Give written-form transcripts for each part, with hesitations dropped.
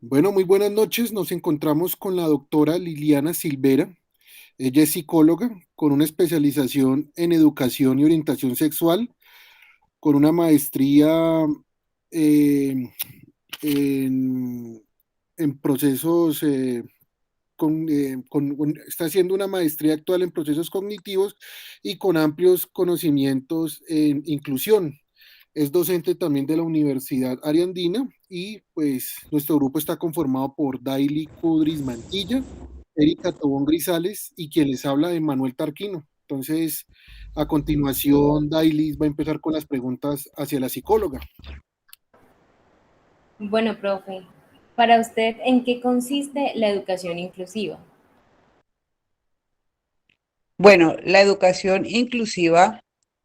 Bueno, muy buenas noches. Nos encontramos con la doctora Liliana Silvera. Ella es psicóloga con una especialización en educación y orientación sexual, con una maestría eh, en, en procesos, está haciendo una maestría actual en procesos cognitivos y con amplios conocimientos en inclusión. Es docente también de la Universidad Ariandina y pues nuestro grupo está conformado por Daily Cudris Mantilla, Erika Tobón Grisales y quien les habla de Manuel Tarquino. Entonces, a continuación, Daily va a empezar con las preguntas hacia la psicóloga. Bueno, profe, para usted, ¿en qué consiste la educación inclusiva? Bueno, la educación inclusiva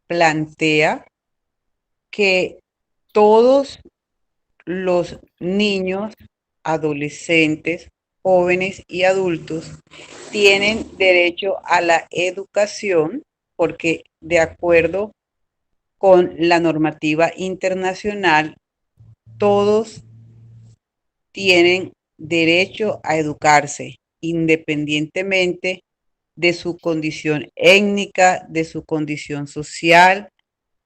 plantea que todos los niños, adolescentes, jóvenes y adultos tienen derecho a la educación porque de acuerdo con la normativa internacional, todos tienen derecho a educarse independientemente de su condición étnica, de su condición social,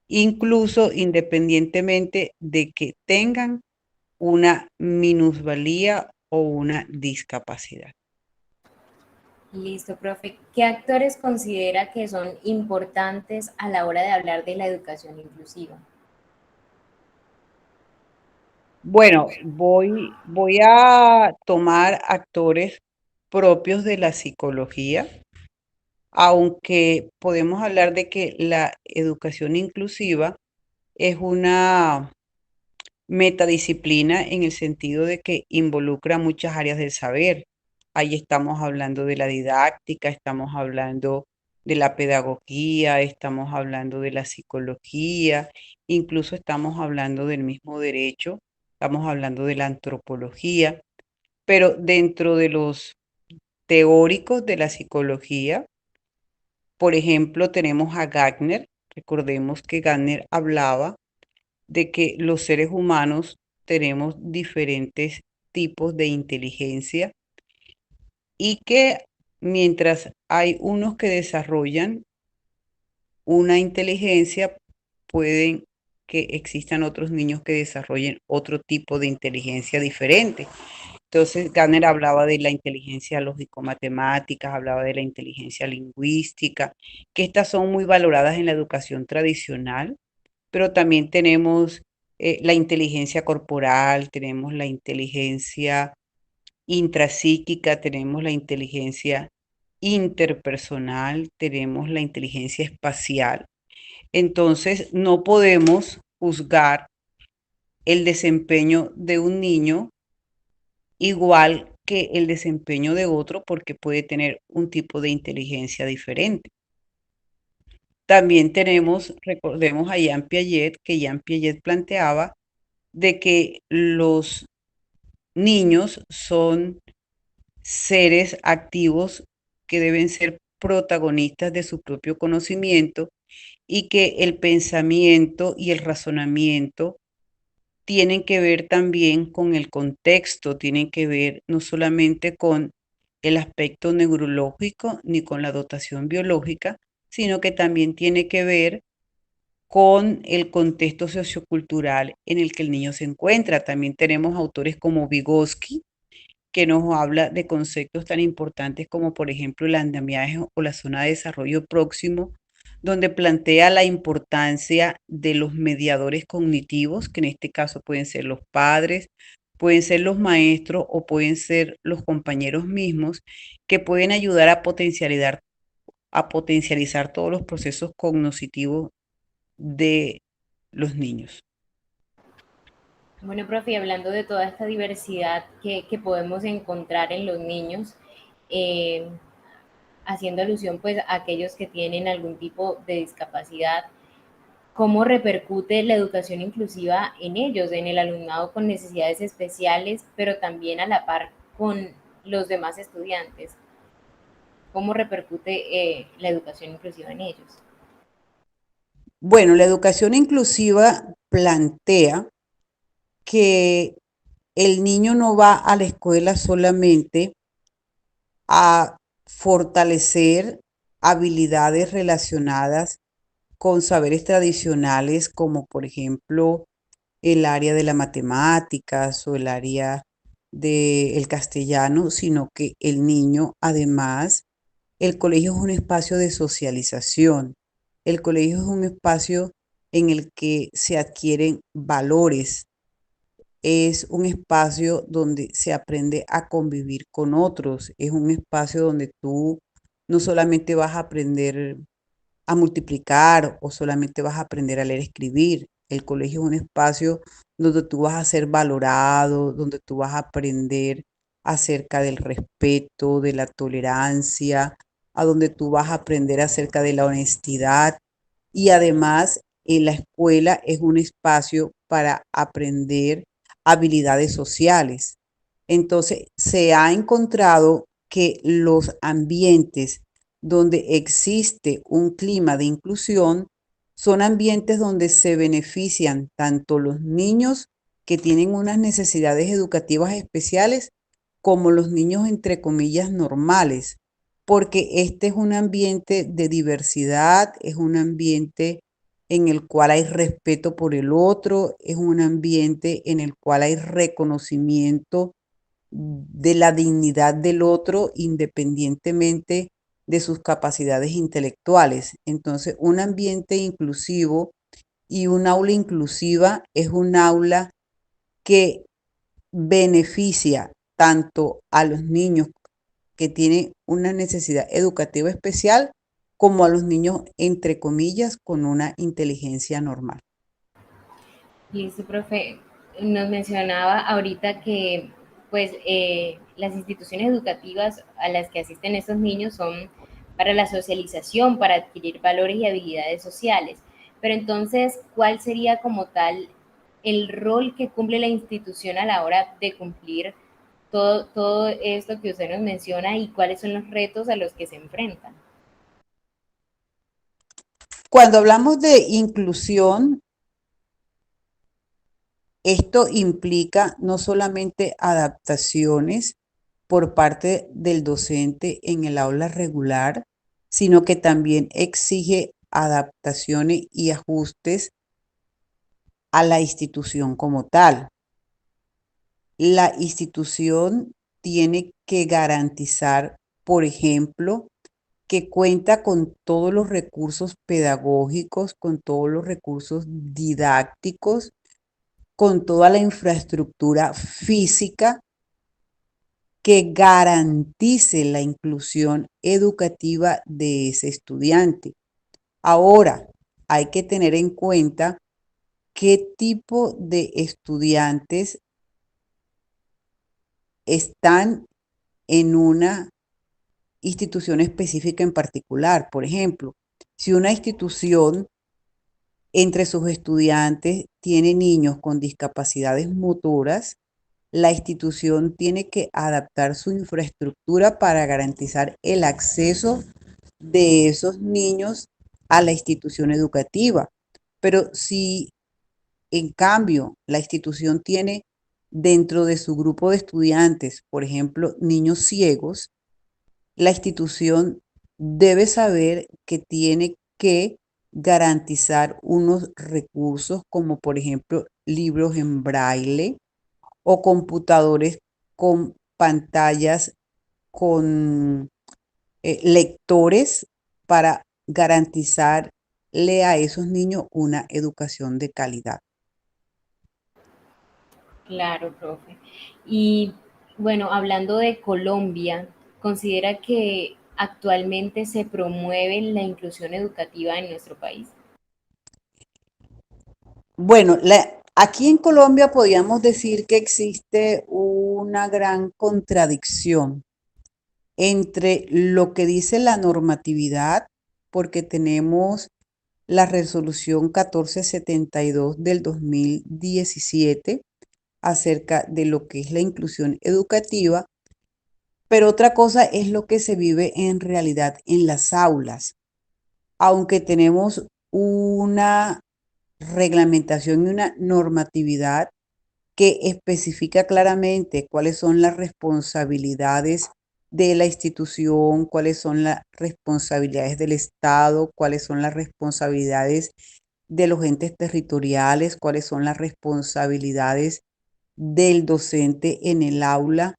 incluso independientemente de que tengan una minusvalía o una discapacidad. Listo, profe. ¿Qué actores considera que son importantes a la hora de hablar de la educación inclusiva? Bueno, voy a tomar actores propios de la psicología, aunque podemos hablar de que la educación inclusiva es una metadisciplina en el sentido de que involucra muchas áreas del saber. Ahí estamos hablando de la didáctica, estamos hablando de la pedagogía, estamos hablando de la psicología, incluso estamos hablando del mismo derecho, estamos hablando de la antropología, pero dentro de los teóricos de la psicología, por ejemplo, tenemos a Gardner. Recordemos que Gardner hablaba de que los seres humanos tenemos diferentes tipos de inteligencia y que mientras hay unos que desarrollan una inteligencia, pueden que existan otros niños que desarrollen otro tipo de inteligencia diferente. Entonces, Gardner hablaba de la inteligencia lógico-matemáticas, hablaba de la inteligencia lingüística, que estas son muy valoradas en la educación tradicional, pero también tenemos la inteligencia corporal, tenemos la inteligencia intrapsíquica, tenemos la inteligencia interpersonal, tenemos la inteligencia espacial. Entonces, no podemos juzgar el desempeño de un niño igual que el desempeño de otro porque puede tener un tipo de inteligencia diferente. También tenemos, recordemos a Jean Piaget, que Jean Piaget planteaba de que los niños son seres activos que deben ser protagonistas de su propio conocimiento y que el pensamiento y el razonamiento tienen que ver también con el contexto, tienen que ver no solamente con el aspecto neurológico ni con la dotación biológica, sino que también tiene que ver con el contexto sociocultural en el que el niño se encuentra. También tenemos autores como Vygotsky, que nos habla de conceptos tan importantes como, por ejemplo, el andamiaje o la zona de desarrollo próximo, donde plantea la importancia de los mediadores cognitivos, que en este caso pueden ser los padres, pueden ser los maestros o pueden ser los compañeros mismos, que pueden ayudar a potencializar todos los procesos cognitivos de los niños. Bueno, profe, y hablando de toda esta diversidad que podemos encontrar en los niños, eh, haciendo alusión pues a aquellos que tienen algún tipo de discapacidad, ¿cómo repercute la educación inclusiva en ellos, en el alumnado con necesidades especiales, pero también a la par con los demás estudiantes? ¿Cómo repercute la educación inclusiva en ellos? Bueno, la educación inclusiva plantea que el niño no va a la escuela solamente a fortalecer habilidades relacionadas con saberes tradicionales, como por ejemplo el área de las matemáticas o el área del castellano, sino que el niño, además, el colegio es un espacio de socialización. El colegio es un espacio en el que se adquieren valores. Es un espacio donde se aprende a convivir con otros. Es un espacio donde tú no solamente vas a aprender a multiplicar o solamente vas a aprender a leer y escribir. El colegio es un espacio donde tú vas a ser valorado, donde tú vas a aprender acerca del respeto, de la tolerancia, a donde tú vas a aprender acerca de la honestidad. Y además, en la escuela es un espacio para aprender habilidades sociales. Entonces, se ha encontrado que los ambientes donde existe un clima de inclusión son ambientes donde se benefician tanto los niños que tienen unas necesidades educativas especiales como los niños entre comillas normales, porque este es un ambiente de diversidad, es un ambiente en el cual hay respeto por el otro, es un ambiente en el cual hay reconocimiento de la dignidad del otro independientemente de sus capacidades intelectuales. Entonces, un ambiente inclusivo y un aula inclusiva es un aula que beneficia tanto a los niños que tienen una necesidad educativa especial como a los niños, entre comillas, con una inteligencia normal. Listo, profe. Nos mencionaba ahorita que pues las instituciones educativas a las que asisten estos niños son para la socialización, para adquirir valores y habilidades sociales. Pero entonces, ¿cuál sería como tal el rol que cumple la institución a la hora de cumplir todo esto que usted nos menciona y cuáles son los retos a los que se enfrentan? Cuando hablamos de inclusión, esto implica no solamente adaptaciones por parte del docente en el aula regular, sino que también exige adaptaciones y ajustes a la institución como tal. La institución tiene que garantizar, por ejemplo, que cuenta con todos los recursos pedagógicos, con todos los recursos didácticos, con toda la infraestructura física que garantice la inclusión educativa de ese estudiante. Ahora, hay que tener en cuenta qué tipo de estudiantes están en una institución específica en particular. Por ejemplo, si una institución entre sus estudiantes tiene niños con discapacidades motoras, la institución tiene que adaptar su infraestructura para garantizar el acceso de esos niños a la institución educativa. Pero si en cambio la institución tiene dentro de su grupo de estudiantes, por ejemplo, niños ciegos, la institución debe saber que tiene que garantizar unos recursos como por ejemplo libros en braille o computadores con pantallas con lectores para garantizarle a esos niños una educación de calidad. Claro, profe. Y bueno, hablando de Colombia, ¿considera que actualmente se promueve la inclusión educativa en nuestro país? Bueno, aquí en Colombia podríamos decir que existe una gran contradicción entre lo que dice la normatividad, porque tenemos la resolución 1472 del 2017 acerca de lo que es la inclusión educativa, pero otra cosa es lo que se vive en realidad en las aulas. Aunque tenemos una reglamentación y una normatividad que especifica claramente cuáles son las responsabilidades de la institución, cuáles son las responsabilidades del Estado, cuáles son las responsabilidades de los entes territoriales, cuáles son las responsabilidades del docente en el aula.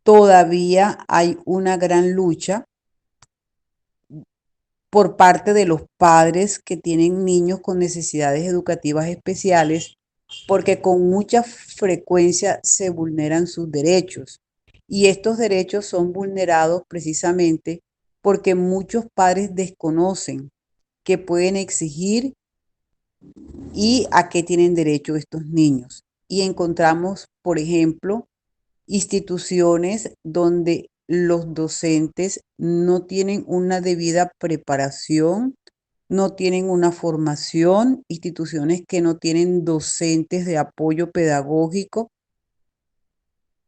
Todavía hay una gran lucha por parte de los padres que tienen niños con necesidades educativas especiales, porque con mucha frecuencia se vulneran sus derechos. Y estos derechos son vulnerados precisamente porque muchos padres desconocen que pueden exigir y a qué tienen derecho estos niños. Y encontramos, por ejemplo, instituciones donde los docentes no tienen una debida preparación, no tienen una formación, instituciones que no tienen docentes de apoyo pedagógico,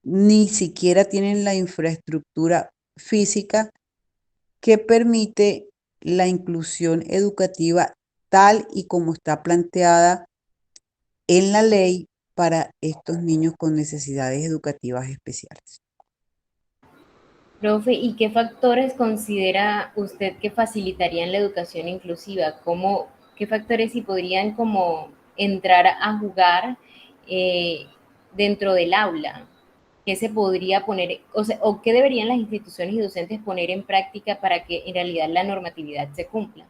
ni siquiera tienen la infraestructura física que permite la inclusión educativa tal y como está planteada en la ley para estos niños con necesidades educativas especiales. Profe, ¿y qué factores considera usted que facilitarían la educación inclusiva? ¿Qué factores sí podrían como entrar a jugar eh, dentro del aula? ¿Qué se podría poner, o qué deberían las instituciones y docentes poner en práctica para que en realidad la normatividad se cumpla?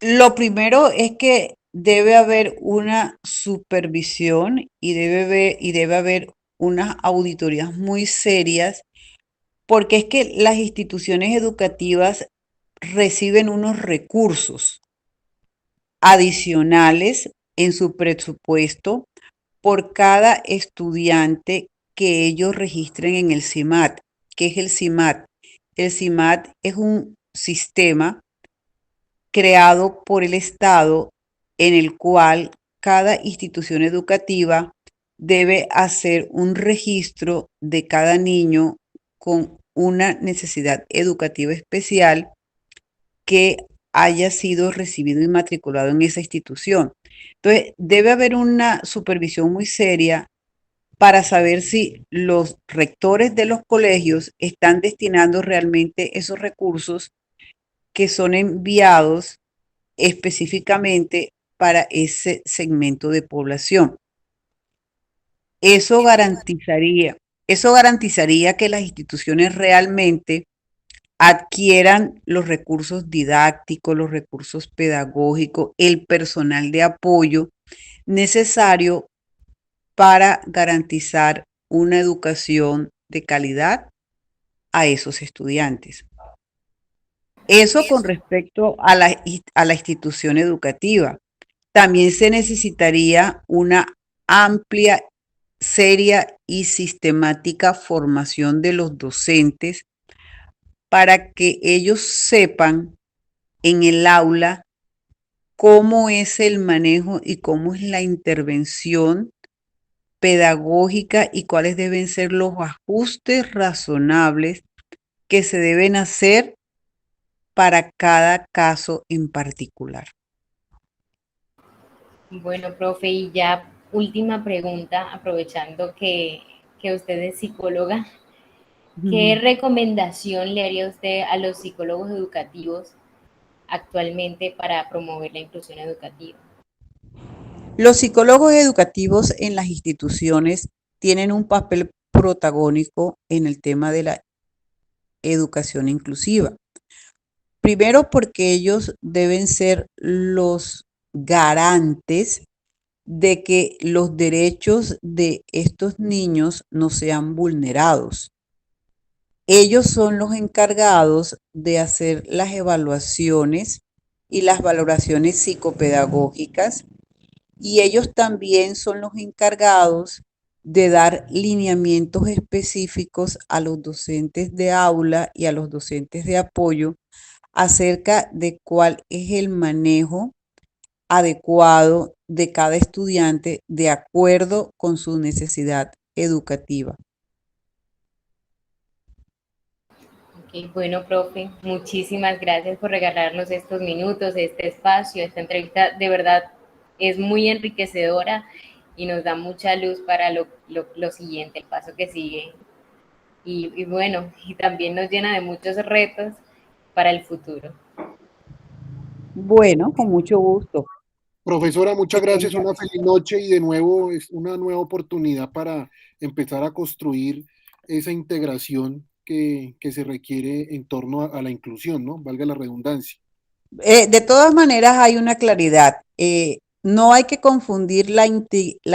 Lo primero es que debe haber una supervisión y debe haber unas auditorías muy serias, porque es que las instituciones educativas reciben unos recursos adicionales en su presupuesto por cada estudiante que ellos registren en el CIMAT. ¿Qué es el CIMAT? El CIMAT es un sistema creado por el Estado en el cual cada institución educativa debe hacer un registro de cada niño con una necesidad educativa especial que haya sido recibido y matriculado en esa institución. Entonces, debe haber una supervisión muy seria para saber si los rectores de los colegios están destinando realmente esos recursos que son enviados específicamente para ese segmento de población. Eso garantizaría, eso garantizaría que las instituciones realmente adquieran los recursos didácticos, los recursos pedagógicos, el personal de apoyo necesario para garantizar una educación de calidad a esos estudiantes. Eso con respecto a la institución educativa. También se necesitaría una amplia, seria y sistemática formación de los docentes para que ellos sepan en el aula cómo es el manejo y cómo es la intervención pedagógica y cuáles deben ser los ajustes razonables que se deben hacer para cada caso en particular. Bueno, profe, y ya última pregunta, aprovechando que usted es psicóloga, ¿qué recomendación le haría usted a los psicólogos educativos actualmente para promover la inclusión educativa? Los psicólogos educativos en las instituciones tienen un papel protagónico en el tema de la educación inclusiva. Primero porque ellos deben ser los garantes de que los derechos de estos niños no sean vulnerados. Ellos son los encargados de hacer las evaluaciones y las valoraciones psicopedagógicas y ellos también son los encargados de dar lineamientos específicos a los docentes de aula y a los docentes de apoyo acerca de cuál es el manejo adecuado de cada estudiante de acuerdo con su necesidad educativa. Okay, bueno, profe, muchísimas gracias por regalarnos estos minutos, este espacio, esta entrevista. De verdad, es muy enriquecedora y nos da mucha luz para lo siguiente, el paso que sigue. Y bueno, y también nos llena de muchos retos para el futuro. Bueno, con mucho gusto. Profesora, muchas Que gracias, tenga, una feliz noche y de nuevo es una nueva oportunidad para empezar a construir esa integración que se requiere en torno a la inclusión, ¿no? Valga la redundancia. de todas maneras hay una claridad. No hay que confundir la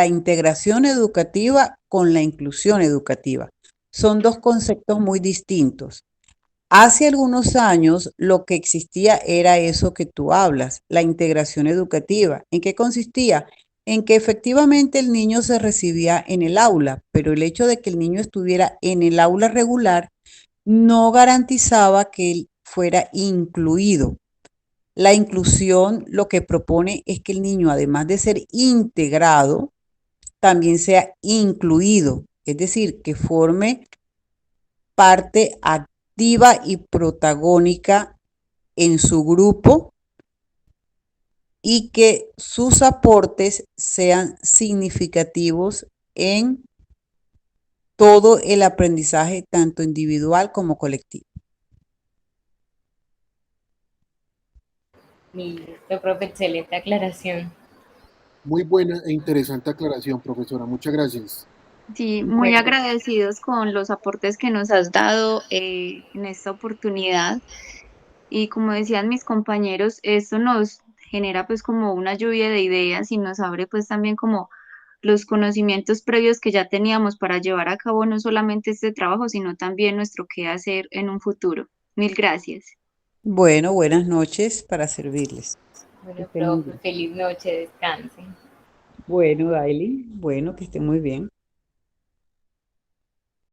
integración educativa con la inclusión educativa. Son dos conceptos muy distintos. Hace algunos años lo que existía era eso que tú hablas, la integración educativa. ¿En qué consistía? En que efectivamente el niño se recibía en el aula, pero el hecho de que el niño estuviera en el aula regular no garantizaba que él fuera incluido. La inclusión lo que propone es que el niño, además de ser integrado, también sea incluido, es decir, que forme parte activa y protagónica en su grupo y que sus aportes sean significativos en todo el aprendizaje, tanto individual como colectivo. Listo, profe, excelente aclaración. Muy buena e interesante aclaración, profesora. Muchas gracias. Sí, muy Bueno, agradecidos con los aportes que nos has dado en esta oportunidad. Y como decían mis compañeros, esto nos genera pues como una lluvia de ideas y nos abre pues también como los conocimientos previos que ya teníamos para llevar a cabo no solamente este trabajo, sino también nuestro qué hacer en un futuro. Mil gracias. bueno, buenas noches para servirles. Que Bueno, estén muy profe, bien. feliz noche, descansen. Bueno, Daily, bueno, que estén muy bien.